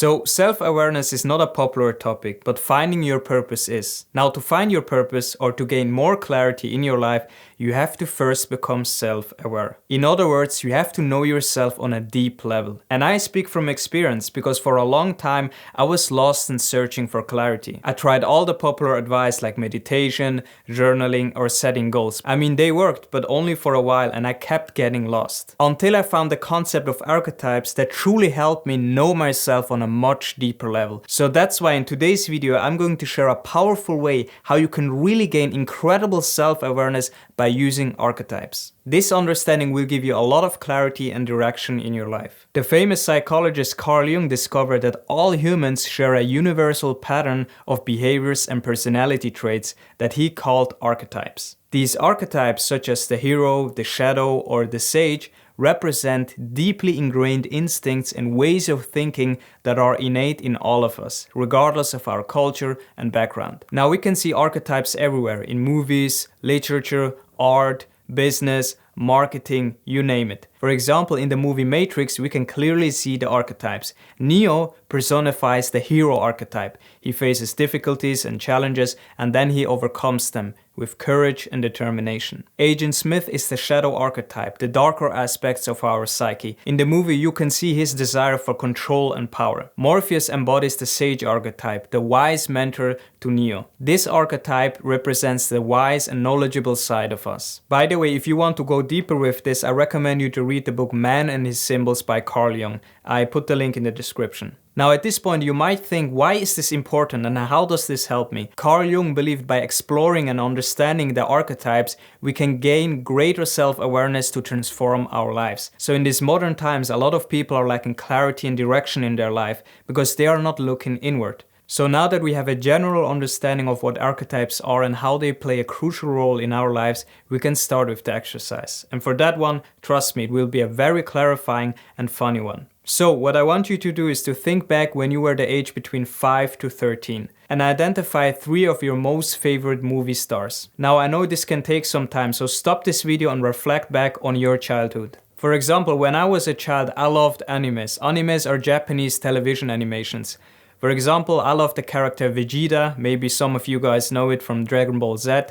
So self-awareness is not a popular topic, but finding your purpose is. Now, to find your purpose or to gain more clarity in your life, you have to first become self-aware. In other words, you have to know yourself on a deep level. And I speak from experience because for a long time I was lost and searching for clarity. I tried all the popular advice like meditation, journaling or setting goals. I mean, they worked, but only for a while, and I kept getting lost. Until I found the concept of archetypes that truly helped me know myself on a much deeper level. So that's why in today's video I'm going to share a powerful way how you can really gain incredible self-awareness by using archetypes. This understanding will give you a lot of clarity and direction in your life. The famous psychologist Carl Jung discovered that all humans share a universal pattern of behaviors and personality traits that he called archetypes. These archetypes, such as the hero, the shadow, or the sage, represent deeply ingrained instincts and ways of thinking that are innate in all of us, regardless of our culture and background. Now, we can see archetypes everywhere in movies, literature, art, business, marketing, you name it. For example, in the movie Matrix, we can clearly see the archetypes. Neo personifies the hero archetype. He faces difficulties and challenges, and then he overcomes them with courage and determination. Agent Smith is the shadow archetype, the darker aspects of our psyche. In the movie, you can see his desire for control and power. Morpheus embodies the sage archetype, the wise mentor to Neo. This archetype represents the wise and knowledgeable side of us. By the way, if you want to go deeper with this, I recommend you to read the book Man and His Symbols by Carl Jung. I put the link in the description. Now at this point you might think, why is this important and how does this help me? Carl Jung believed by exploring and understanding the archetypes, we can gain greater self-awareness to transform our lives. So in these modern times, a lot of people are lacking clarity and direction in their life because they are not looking inward. So now that we have a general understanding of what archetypes are and how they play a crucial role in our lives, we can start with the exercise. And for that one, trust me, it will be a very clarifying and funny one. So what I want you to do is to think back when you were the age between 5 to 13 and identify 3 of your most favorite movie stars. Now I know this can take some time, so stop this video and reflect back on your childhood. For example, when I was a child, I loved animes. Animes are Japanese television animations. For example, I love the character Vegeta, maybe some of you guys know it from Dragon Ball Z,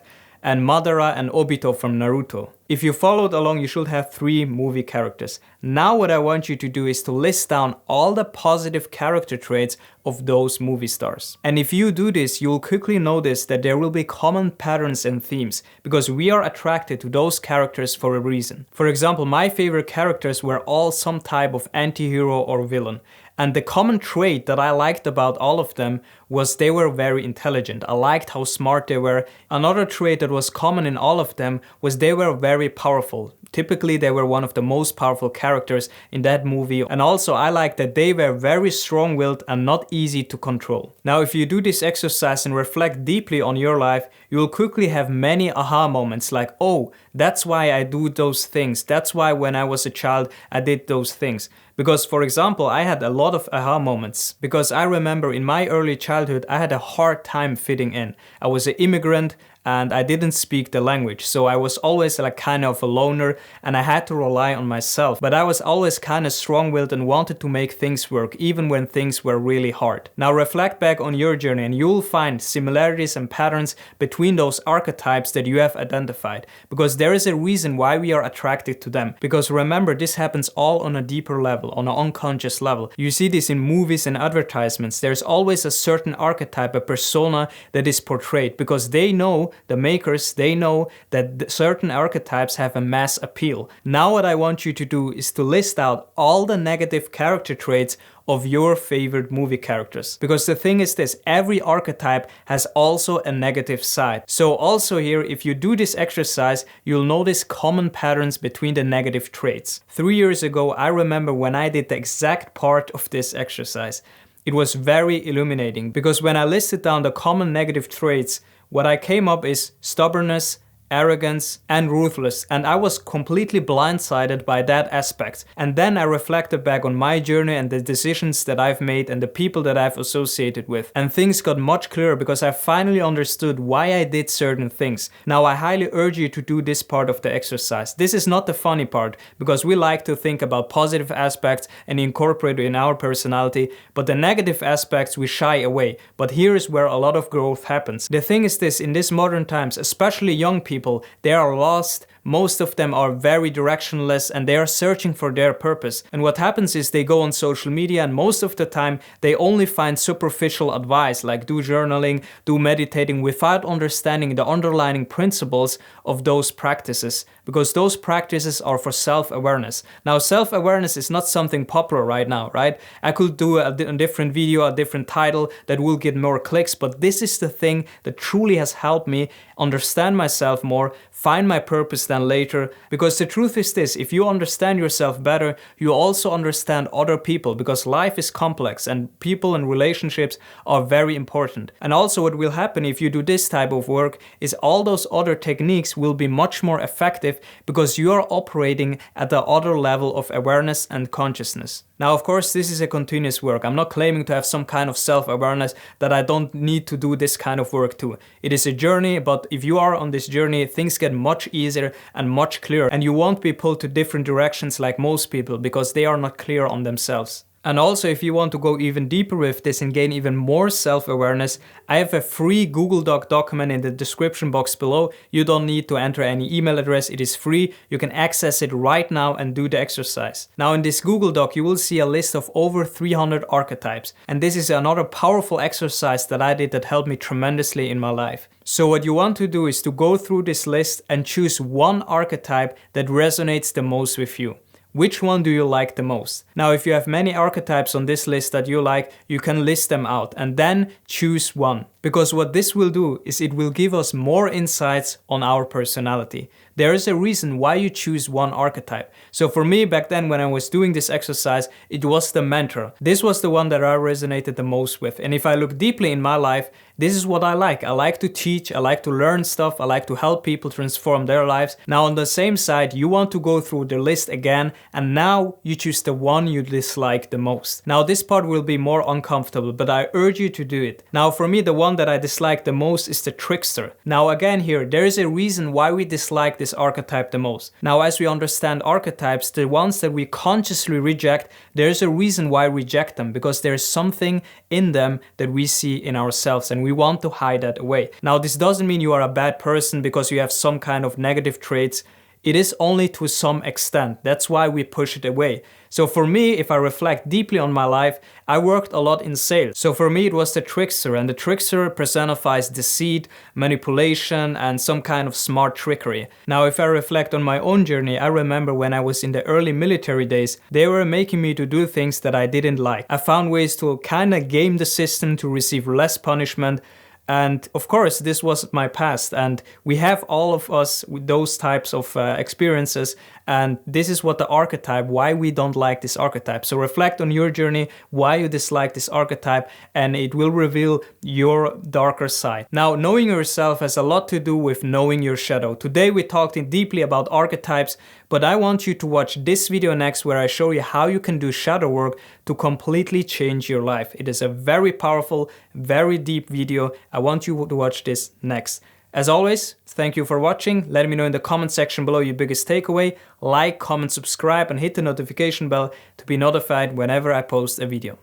and Madara and Obito from Naruto. If you followed along, you should have 3 movie characters. Now what I want you to do is to list down all the positive character traits of those movie stars. And if you do this, you'll quickly notice that there will be common patterns and themes, because we are attracted to those characters for a reason. For example, my favorite characters were all some type of anti-hero or villain. And the common trait that I liked about all of them was they were very intelligent. I liked how smart they were. Another trait that was common in all of them was they were very powerful. Typically, they were one of the most powerful characters in that movie. And also, I liked that they were very strong-willed and not easy to control. Now, if you do this exercise and reflect deeply on your life, you will quickly have many aha moments like, oh, that's why I do those things. That's why when I was a child, I did those things. Because, for example, I had a lot of aha moments. Because I remember in my early childhood, I had a hard time fitting in. I was an immigrant and I didn't speak the language. So I was always like kind of a loner and I had to rely on myself. But I was always kind of strong-willed and wanted to make things work, even when things were really hard. Now reflect back on your journey and you'll find similarities and patterns between those archetypes that you have identified. Because there is a reason why we are attracted to them. Because remember, this happens all on a deeper level, on an unconscious level. You see this in movies and advertisements. There's always a certain archetype, a persona that is portrayed because they know, the makers, they know that certain archetypes have a mass appeal. Now what I want you to do is to list out all the negative character traits of your favorite movie characters. Because the thing is this, every archetype has also a negative side. So also here, if you do this exercise, you'll notice common patterns between the negative traits. 3 years ago, I remember when I did the exact part of this exercise. It was very illuminating because when I listed down the common negative traits, what I came up is stubbornness, arrogance, and ruthless, and I was completely blindsided by that aspect. And then I reflected back on my journey and the decisions that I've made and the people that I've associated with, and things got much clearer because I finally understood why I did certain things. Now I highly urge you to do this part of the exercise. This is not the funny part, because we like to think about positive aspects and incorporate it in our personality, but the negative aspects we shy away. But here is where a lot of growth happens. The thing is this, in these modern times, especially young people, they are lost. Most of them are very directionless and they are searching for their purpose. And what happens is they go on social media, and most of the time they only find superficial advice like do journaling, do meditating, without understanding the underlying principles of those practices, because those practices are for self-awareness. Now self-awareness is not something popular right now, right? I could do a different video, a different title that will get more clicks, but this is the thing that truly has helped me understand myself more, find my purpose than later. Because the truth is this, if you understand yourself better, you also understand other people, because life is complex and people and relationships are very important. And also what will happen if you do this type of work is all those other techniques will be much more effective because you are operating at the other level of awareness and consciousness. Now, of course, this is a continuous work. I'm not claiming to have some kind of self-awareness that I don't need to do this kind of work too. It is a journey, but if you are on this journey, things get much easier and much clearer, and you won't be pulled to different directions like most people because they are not clear on themselves. And also, if you want to go even deeper with this and gain even more self-awareness, I have a free Google Doc document in the description box below. You don't need to enter any email address, it is free. You can access it right now and do the exercise. Now in this Google Doc, you will see a list of over 300 archetypes. And this is another powerful exercise that I did that helped me tremendously in my life. So what you want to do is to go through this list and choose one archetype that resonates the most with you. Which one do you like the most? Now, if you have many archetypes on this list that you like, you can list them out and then choose one. Because what this will do is it will give us more insights on our personality. There is a reason why you choose one archetype. So for me back then when I was doing this exercise, it was the mentor. This was the one that I resonated the most with. And if I look deeply in my life, this is what I like. I like to teach, I like to learn stuff, I like to help people transform their lives. Now on the same side, you want to go through the list again, and now you choose the one you dislike the most. Now this part will be more uncomfortable, but I urge you to do it. Now for me, the one that I dislike the most is the trickster. Now again here, there is a reason why we dislike this archetype the most. Now as we understand archetypes, the ones that we consciously reject, there is a reason why we reject them, because there is something in them that we see in ourselves and we want to hide that away. Now this doesn't mean you are a bad person because you have some kind of negative traits. It is only to some extent. That's why we push it away. So for me, if I reflect deeply on my life, I worked a lot in sales. So for me, it was the trickster, and the trickster personifies deceit, manipulation, and some kind of smart trickery. Now, if I reflect on my own journey, I remember when I was in the early military days, they were making me to do things that I didn't like. I found ways to kind of game the system to receive less punishment. And of course, this was my past, and we have all of us with those types of experiences, and this is what the archetype, why we don't like this archetype. So reflect on your journey, why you dislike this archetype, and it will reveal your darker side. Now, knowing yourself has a lot to do with knowing your shadow. Today we talked deeply about archetypes, but I want you to watch this video next where I show you how you can do shadow work to completely change your life. It is a very powerful, very deep video. I want you to watch this next. As always, thank you for watching. Let me know in the comment section below your biggest takeaway. Like, comment, subscribe, and hit the notification bell to be notified whenever I post a video.